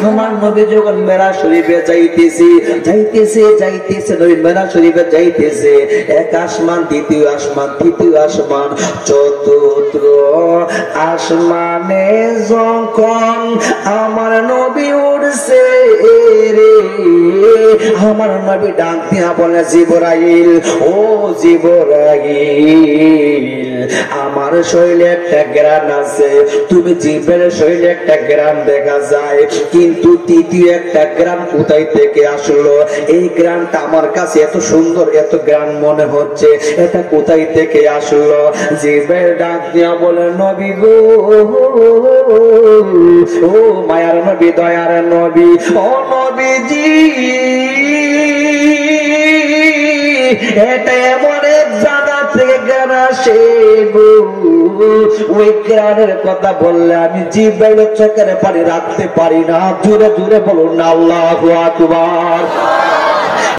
আমার নবী যখন মেরাজ শরীফে যাইতেছে নবী মেরাজ শরীফে যাইতেছে, এক আসমান দ্বিতীয় আসমান তৃতীয় আসমান চতুর্থ আসমানে যখন আমার নবী উঠছে রে, আমার নবী ডাক দিয়া বলে, জিবরাইল, ও জিবরাইল, আমার শরীরে একটা গ্রাম আছে, তুমি জিব্রাইলের শরীরে একটা গ্রাম দেখা যায়, কিন্তু তৃতীয় একটা গ্রাম কোথায় থেকে আসলো? এই গ্রামটা আমার কাছে এত সুন্দর, এত গ্রাম মনে হচ্ছে, এটা কোথায় থেকে আসলো? জিব্রাইল ডাক দিয়া বলে, নবী গো, ও মায়ার নবী, দয়ার নবী, ও নবীজি, এটা এমন এক জায়গা থেকে জ্ঞান আসে গো, ওই জ্ঞানের কথা বললে আমি জিব্রাইলের চোখের পানি রাখতে পারি না। জোরে জোরে বলুন না আল্লাহু আকবার।